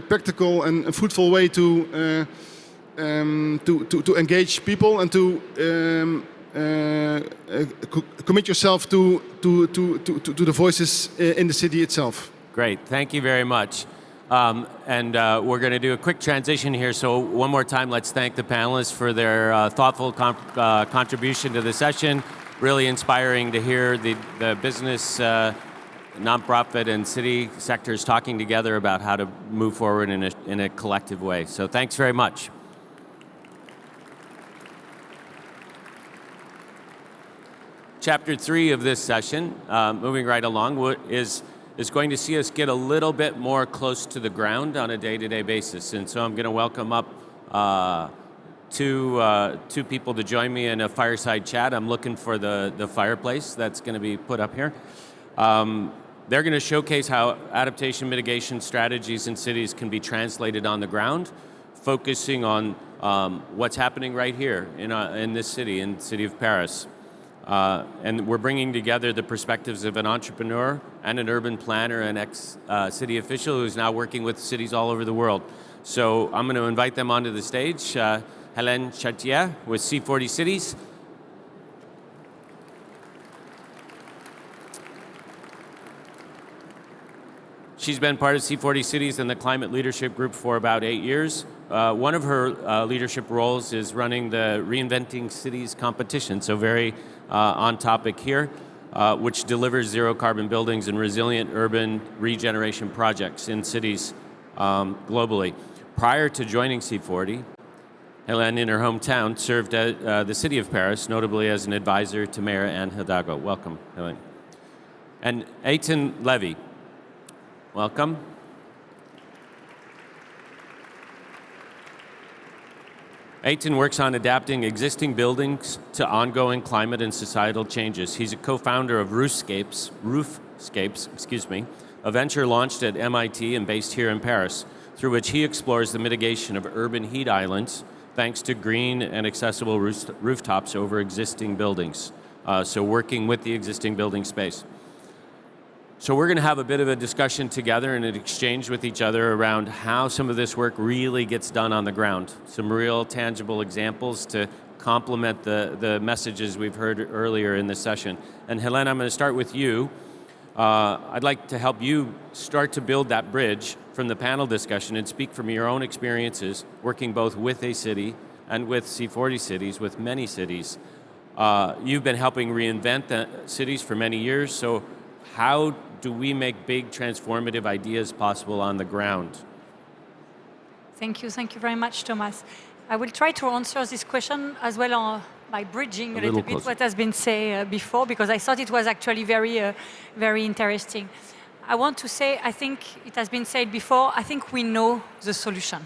practical and fruitful way to engage people and to commit yourself to the voices in the city itself. Great, thank you very much. And we're going to do a quick transition here. So one more time, let's thank the panelists for their thoughtful contribution to the session. Really inspiring to hear the business, nonprofit, and city sectors talking together about how to move forward in a collective way. So thanks very much. Chapter 3 of this session, moving right along, is going to see us get a little bit more close to the ground on a day-to-day basis. And so I'm going to welcome up two people to join me in a fireside chat. I'm looking for the fireplace that's going to be put up here. They're going to showcase how adaptation mitigation strategies in cities can be translated on the ground, focusing on what's happening right here in this city, in the city of Paris. And we're bringing together the perspectives of an entrepreneur and an urban planner and ex-city official who's now working with cities all over the world. So I'm going to invite them onto the stage. Hélène Chartier with C40 Cities. She's been part of C40 Cities and the Climate Leadership Group for about 8 years. One of her leadership roles is running the Reinventing Cities competition, so very on topic here, which delivers zero carbon buildings and resilient urban regeneration projects in cities globally. Prior to joining C40, Hélène, in her hometown, served at the city of Paris, notably as an advisor to Mayor Anne Hidalgo. Welcome, Hélène. And Eitan Levy, welcome. Eitan works on adapting existing buildings to ongoing climate and societal changes. He's a co-founder of Roofscapes, a venture launched at MIT and based here in Paris, through which he explores the mitigation of urban heat islands thanks to green and accessible rooftops over existing buildings. So working with the existing building space. So we're going to have a bit of a discussion together and an exchange with each other around how some of this work really gets done on the ground. Some real tangible examples to complement the messages we've heard earlier in this session. And Hélène, I'm going to start with you. I'd like to help you start to build that bridge from the panel discussion and speak from your own experiences working both with a city and with C40 cities, with many cities. You've been helping reinvent the cities for many years, so how do we make big transformative ideas possible on the ground? Thank you very much, Thomas. I will try to answer this question as well by bridging a little bit what has been said before, because I thought it was actually very interesting. I want to say, I think it has been said before, I think we know the solution.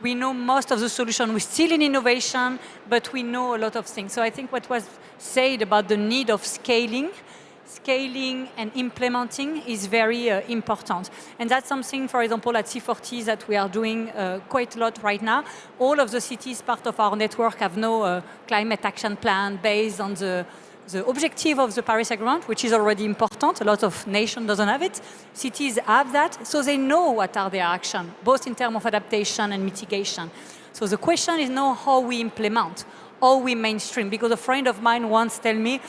We know most of the solution. We're still in innovation, but we know a lot of things. So I think what was said about the need of scaling and implementing is very important. And that's something, for example, at C40 that we are doing quite a lot right now. All of the cities part of our network have no climate action plan based on the objective of the Paris Agreement, which is already important. A lot of nations doesn't have it. Cities have that, so they know what are their actions, both in terms of adaptation and mitigation. So the question is now how we implement, how we mainstream. Because a friend of mine once told me,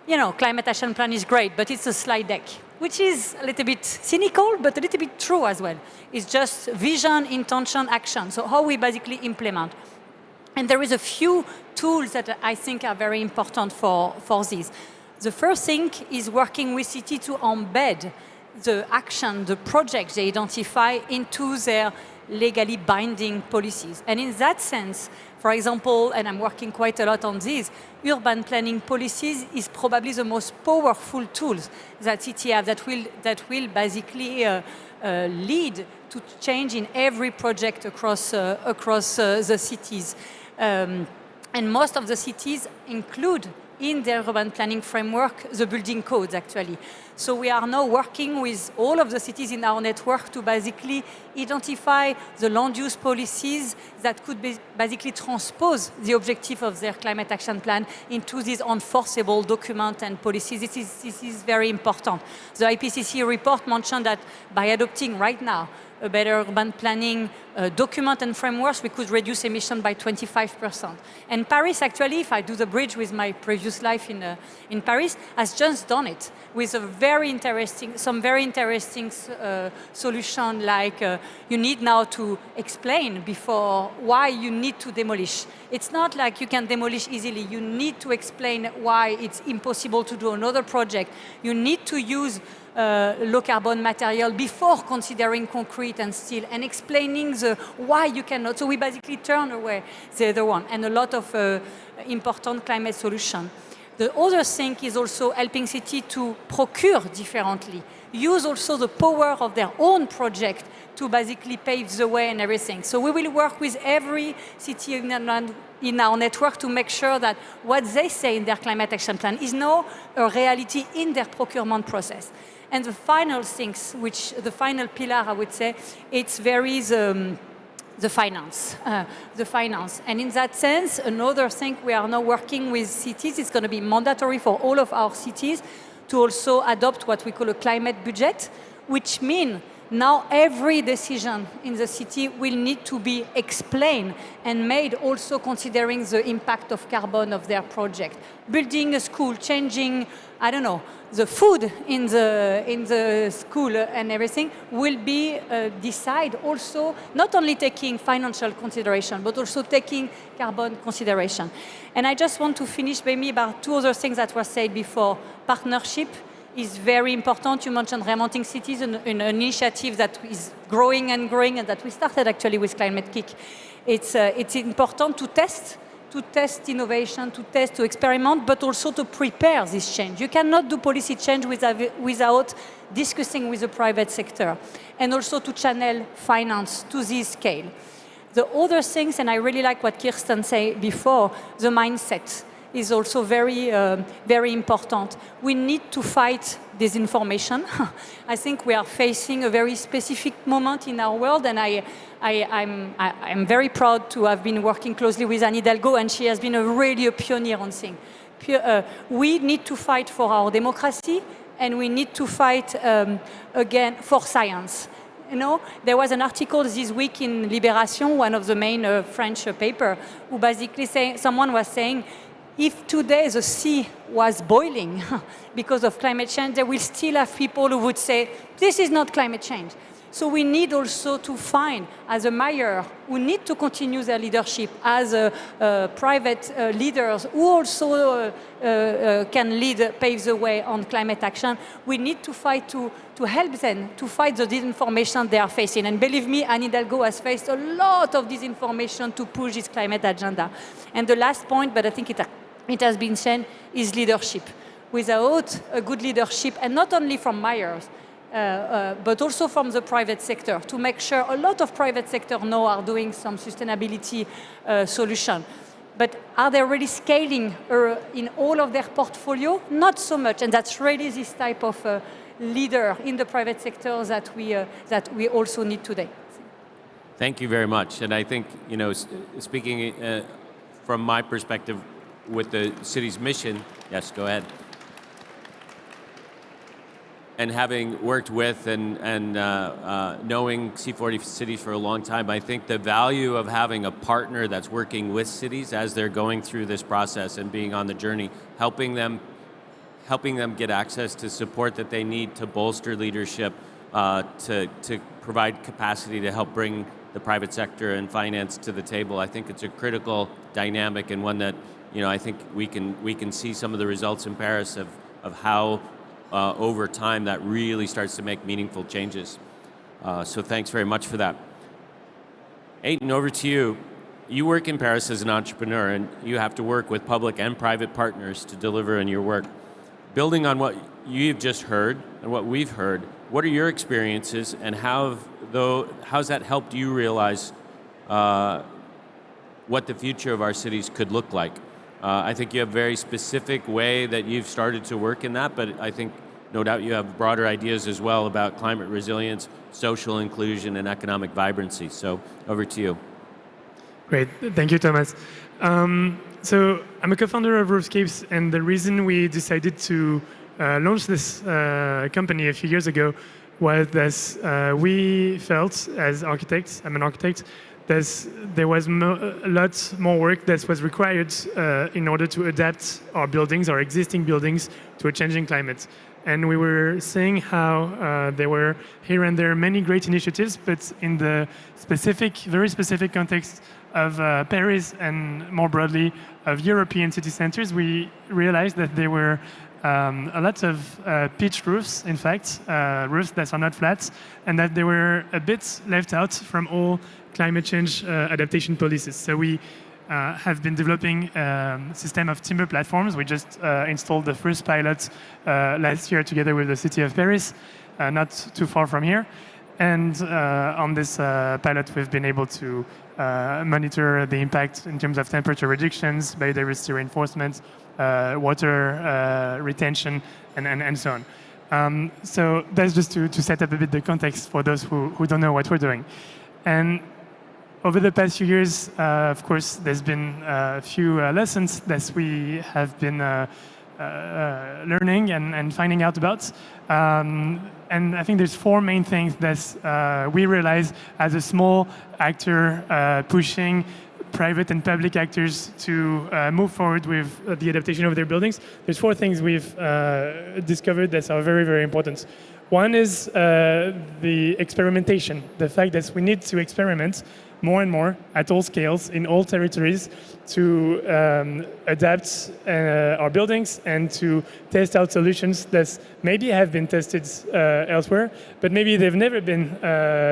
you know, climate action plan is great, but it's a slide deck, which is a little bit cynical, but a little bit true as well. It's just vision, intention, action. So how we basically implement. And there is a few tools that I think are very important for this. The first thing is working with city to embed the action, the projects they identify into their legally binding policies. And in that sense, for example, and I'm working quite a lot on this, urban planning policies is probably the most powerful tools that city have that will basically lead to change in every project across the cities. And most of the cities include in their urban planning framework the building codes, actually. So we are now working with all of the cities in our network to basically identify the land use policies that could basically transpose the objective of their climate action plan into these enforceable documents and policies. This is very important. The IPCC report mentioned that by adopting right now a better urban planning document and frameworks, we could reduce emission by 25%. And Paris, actually, if I do the bridge with my previous life in Paris, has just done it with some very interesting solution, like you need now to explain before why you need to demolish. It's not like you can demolish easily. You need to explain why it's impossible to do another project. You need to use low carbon material before considering concrete and steel, and explaining the why you cannot. So we basically turn away the other one, and a lot of important climate solution. The other thing is also helping city to procure differently, use also the power of their own project to basically pave the way and everything. So we will work with every city in our network to make sure that what they say in their climate action plan is now a reality in their procurement process. And the final things, the final pillar, I would say, it's very the finance. And in that sense, another thing we are now working with cities, it's going to be mandatory for all of our cities to also adopt what we call a climate budget, which means Now every decision in the city will need to be explained and made also considering the impact of carbon of their project. Building a school, changing, I don't know, the food in the school and everything will be decided also not only taking financial consideration, but also taking carbon consideration. And I just want to finish maybe about two other things that were said before. Partnership is very important. You mentioned Remonting Cities, an initiative that is growing and growing, and that we started actually with Climate Kick. It's important to test innovation, to experiment, but also to prepare this change. You cannot do policy change without discussing with the private sector, and also to channel finance to this scale. The other things, and I really like what Kirsten said before, the mindset is also very, very important. We need to fight disinformation. I think we are facing a very specific moment in our world, and I'm very proud to have been working closely with Anne Hidalgo, and she has been really a pioneer on things. We need to fight for our democracy, and we need to fight again for science. You know, there was an article this week in Libération, one of the main French paper, who basically someone was saying, if today the sea was boiling because of climate change, there will still have people who would say, this is not climate change. So we need also to find, as a mayor, who need to continue their leadership, as private leaders who also can pave the way on climate action. We need to fight to help them to fight the disinformation they are facing. And believe me, Anne Hidalgo has faced a lot of disinformation to push this climate agenda. And the last point, but I think it has been said, is leadership. Without a good leadership, and not only from mayors, but also from the private sector, to make sure a lot of private sector now are doing some sustainability solution. But are they really scaling in all of their portfolio? Not so much, and that's really this type of leader in the private sector that we also need today. Thank you very much. And I think, you know, speaking from my perspective with the city's mission, yes, go ahead. And having worked with and knowing C40 cities for a long time, I think the value of having a partner that's working with cities as they're going through this process and being on the journey, helping them get access to support that they need to bolster leadership, to provide capacity to help bring the private sector and finance to the table. I think it's a critical dynamic, and one that, you know, I think we can see some of the results in Paris of how over time that really starts to make meaningful changes. So thanks very much for that. Aiton, over to you. You work in Paris as an entrepreneur, and you have to work with public and private partners to deliver on your work. Building on what you've just heard and what we've heard, what are your experiences, and how's that helped you realize what the future of our cities could look like? I think you have a very specific way that you've started to work in that, but I think no doubt you have broader ideas as well about climate resilience, social inclusion, and economic vibrancy. So over to you. Great, thank you, Thomas. So I'm a co-founder of Roofscapes, and the reason we decided to launch this company a few years ago was that we felt, as architects, I'm an architect, that there was a lot more work that was required in order to adapt our buildings, our existing buildings, to a changing climate. And we were seeing how there were here and there many great initiatives, but in the very specific context of Paris and more broadly of European city centers, we realized that there were a lot of pitched roofs, in fact, roofs that are not flat, and that they were a bit left out from all climate change adaptation policies. So we have been developing a system of timber platforms. We just installed the first pilot last year together with the city of Paris, not too far from here. And on this pilot, we've been able to monitor the impact in terms of temperature reductions, biodiversity reinforcement, water retention, and so on. So that's just to set up a bit the context for those who don't know what we're doing. And over the past few years, of course, there's been a few lessons that we have been learning and finding out about. And I think there's four main things that we realize as a small actor pushing private and public actors to move forward with the adaptation of their buildings. There's four things we've discovered that are very, very important. One is the experimentation, the fact that we need to experiment more and more at all scales, in all territories, to adapt our buildings and to test out solutions that maybe have been tested elsewhere, but maybe they've never been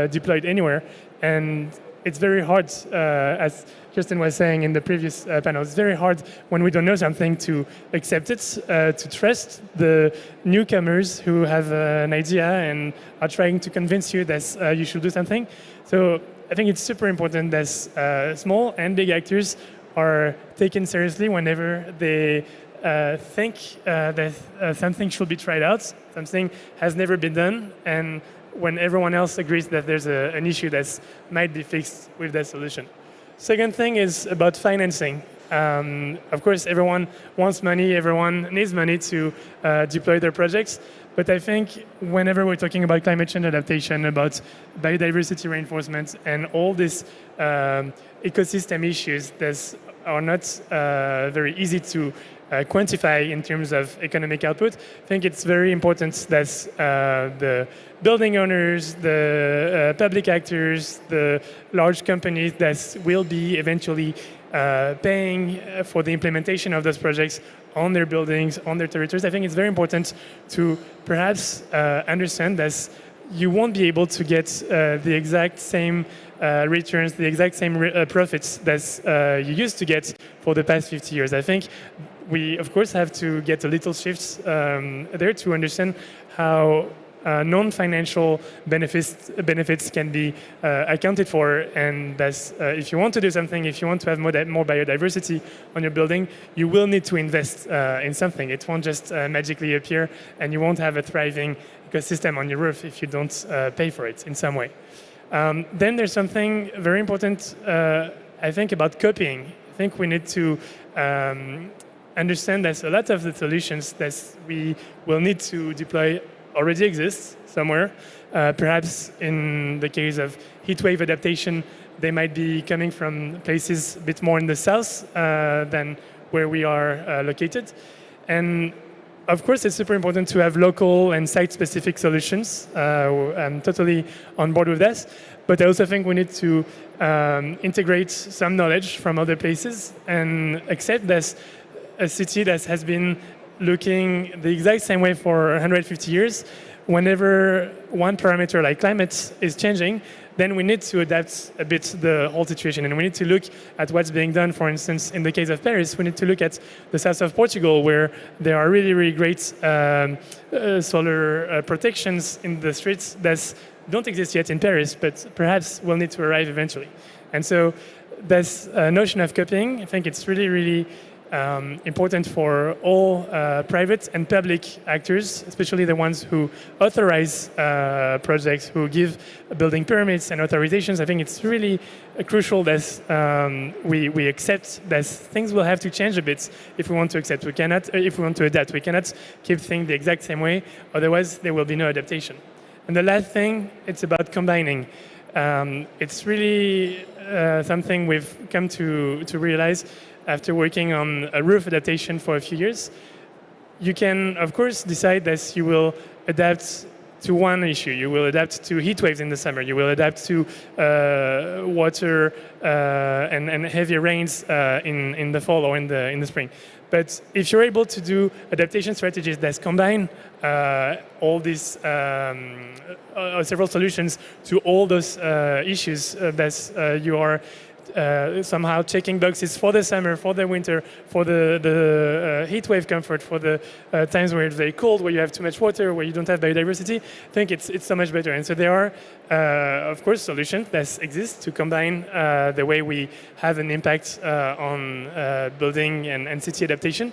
deployed anywhere. And it's very hard, as Justin was saying in the previous panel, it's very hard when we don't know something to accept it, to trust the newcomers who have an idea and are trying to convince you that you should do something. So I think it's super important that small and big actors are taken seriously whenever they think that something should be tried out, something has never been done, and when everyone else agrees that there's an issue that might be fixed with that solution. Second thing is about financing. Of course, everyone wants money, everyone needs money to deploy their projects. But I think whenever we're talking about climate change adaptation, about biodiversity reinforcement, and all these ecosystem issues that are not very easy to quantify in terms of economic output, I think it's very important that the building owners, the public actors, the large companies that will be eventually paying for the implementation of those projects on their buildings, on their territories. I think it's very important to perhaps understand that you won't be able to get the exact same returns, the exact same profits that you used to get for the past 50 years. I think we, of course, have to get a little shift there to understand how non-financial benefits can be accounted for, and that if you want to do something, if you want to have more biodiversity on your building, you will need to invest in something. It won't just magically appear, and you won't have a thriving ecosystem on your roof if you don't pay for it in some way. Then there's something very important, I think, about copying. I think we need to understand that a lot of the solutions that we will need to deploy already exists somewhere. Perhaps in the case of heat wave adaptation, they might be coming from places a bit more in the south than where we are located. And of course, it's super important to have local and site-specific solutions. I'm totally on board with that. But I also think we need to integrate some knowledge from other places and accept that a city that has been looking the exact same way for 150 years, whenever one parameter like climate is changing, then we need to adapt a bit the whole situation. And we need to look at what's being done, for instance, in the case of Paris. We need to look at the south of Portugal, where there are really, really great solar protections in the streets that don't exist yet in Paris, but perhaps will need to arrive eventually. And so this notion of copying, I think it's really, really important for all private and public actors, especially the ones who authorize projects, who give building permits and authorizations. I think it's really crucial that we accept that things will have to change a bit if we want to accept. We cannot, if we want to adapt, we cannot keep things the exact same way. Otherwise, there will be no adaptation. And the last thing, it's about combining. It's really something we've come to realize after working on a roof adaptation for a few years. You can, of course, decide that you will adapt to one issue. You will adapt to heat waves in the summer. You will adapt to water and heavier rains in the fall or in the spring. But if you're able to do adaptation strategies that combine all these several solutions to all those issues that you are somehow checking boxes for the summer, for the winter, for the heat wave comfort, for the times where it's very cold, where you have too much water, where you don't have biodiversity, I think it's so much better. And so there are, of course, solutions that exist to combine the way we have an impact on building and city adaptation.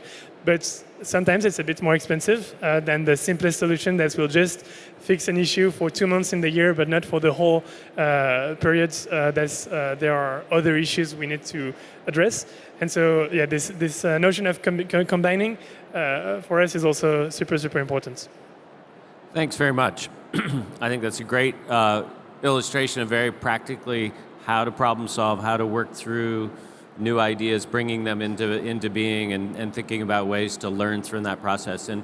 but sometimes it's a bit more expensive than the simplest solution that will just fix an issue for 2 months in the year, but not for the whole periods. There are other issues we need to address. And so, yeah, this notion of combining for us is also super, super important. Thanks very much. I think that's a great illustration of very practically how to problem solve, how to work through new ideas, bringing them into being, and thinking about ways to learn through that process. And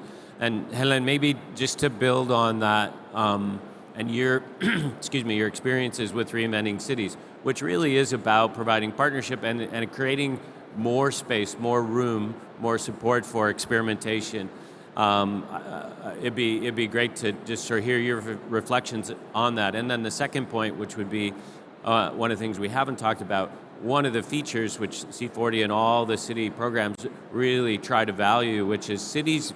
Helen, maybe just to build on that, and your your experiences with reinventing cities, which really is about providing partnership and creating more space, more room, more support for experimentation. It'd be great to just sort of hear your reflections on that. And then the second point, which would be one of the things we haven't talked about, one of the features which C40 and all the city programs really try to value, which is cities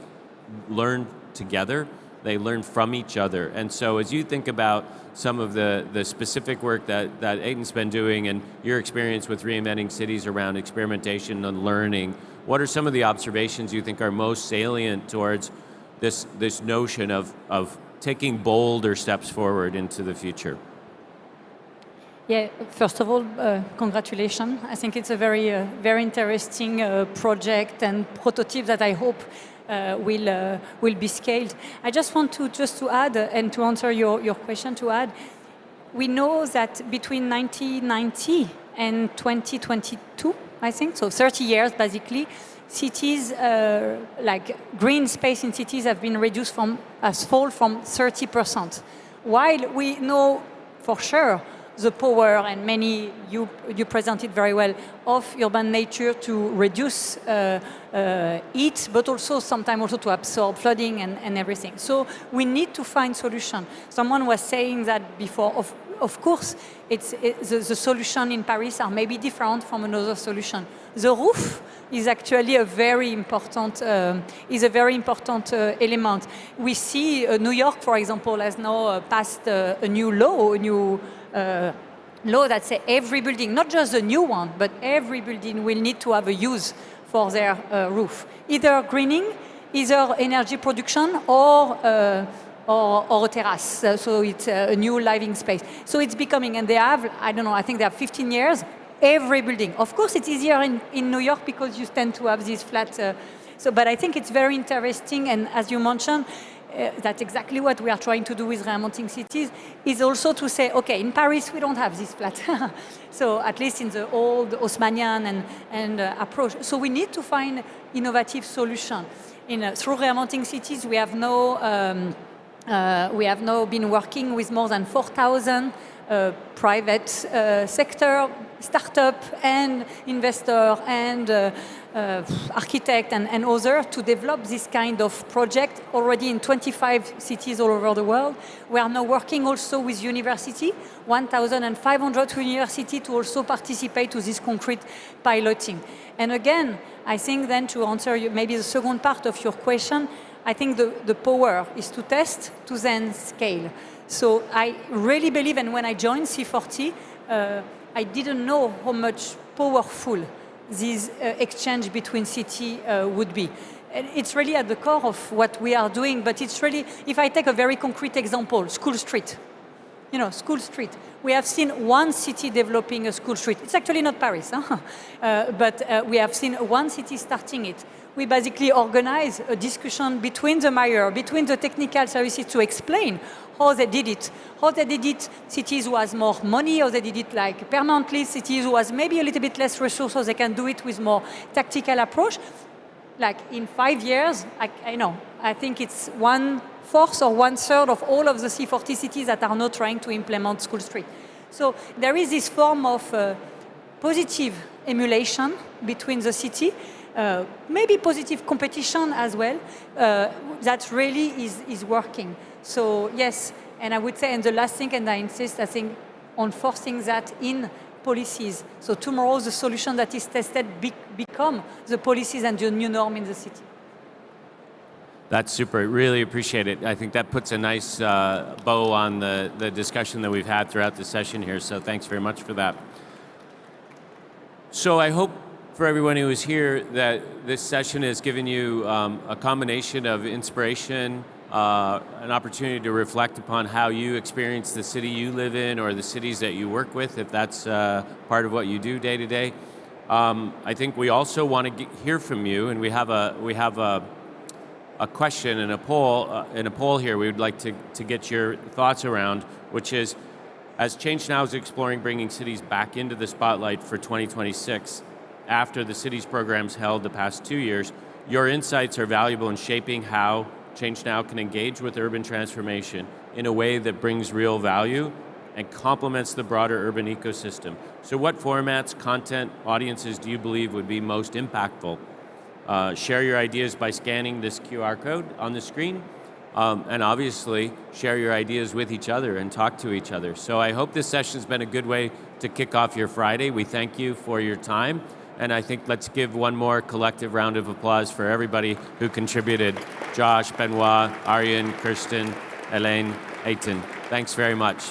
learn together, they learn from each other. And so as you think about some of the specific work that Aidan's been doing and your experience with reinventing cities around experimentation and learning, what are some of the observations you think are most salient towards this notion of taking bolder steps forward into the future? Yeah, first of all, congratulations. I think it's a very interesting project and prototype that I hope will be scaled. I just want to add, and to answer your question, to add, we know that between 1990 and 2022, I think, so 30 years basically, cities, like green space in cities have been reduced from 30%. While we know for sure the power, and many, you presented very well, of urban nature to reduce heat, but also sometimes also to absorb flooding and everything. So we need to find solution. Someone was saying that before. Of course, the solution in Paris are maybe different from another solution. The roof is actually a very important element. We see New York, for example, has now passed a new law, law that says every building, not just the new one, but every building will need to have a use for their roof. Either greening, either energy production, or a terrace. So it's a new living space. So it's becoming, and they have, I don't know, I think they have 15 years, every building. Of course, it's easier in New York because you tend to have these flat. But I think it's very interesting, and as you mentioned, that's exactly what we are trying to do with Reinventing Cities, is also to say, okay, in Paris we don't have this flat. So at least in the old Haussmannian and approach. So we need to find innovative solution. Through Reinventing Cities, we have now been working with more than 4,000 private sector, startup and investor and architect and others to develop this kind of project already in 25 cities all over the world. We are now working also with university, 1,500 universities to also participate to this concrete piloting. And again, I think then to answer maybe the second part of your question, I think the power is to test, to then scale. So I really believe, and when I joined C40, I didn't know how much powerful this exchange between cities would be. And it's really at the core of what we are doing, but it's really, if I take a very concrete example, School Street. School Street. We have seen one city developing a school street. It's actually not Paris, but we have seen one city starting it. We basically organize a discussion between the mayor, between the technical services to explain how they did it. How they did it, cities who has more money, or they did it like permanently, cities who has maybe a little bit less resources, they can do it with more tactical approach. Like in 5 years, I think it's 1/4 or 1/3 of all of the C40 cities that are now trying to implement School Street. So there is this form of positive emulation between the city, maybe positive competition as well, that really is working. So yes, and I would say, and the last thing, and I insist, I think, on forcing that in policies. So tomorrow the solution that is tested become the policies and the new norm in the city. That's super. Really appreciate it. I think that puts a nice bow on the discussion that we've had throughout the session here. So thanks very much for that. So I hope for everyone who is here that this session has given you a combination of inspiration, an opportunity to reflect upon how you experience the city you live in or the cities that you work with, if that's part of what you do day to day. I think we also want to hear from you, and we have a question and a poll here we would like to get your thoughts around, which is, as Change Now is exploring bringing cities back into the spotlight for 2026, after the cities programs held the past 2 years, your insights are valuable in shaping how Change Now can engage with urban transformation in a way that brings real value and complements the broader urban ecosystem. So what formats, content, audiences do you believe would be most impactful? Share your ideas by scanning this QR code on the screen, and obviously share your ideas with each other and talk to each other. So I hope this session's been a good way to kick off your Friday. We thank you for your time, and I think let's give one more collective round of applause for everybody who contributed. Josh, Benoit, Aryan, Kirsten, Elaine, Aiton. Thanks very much.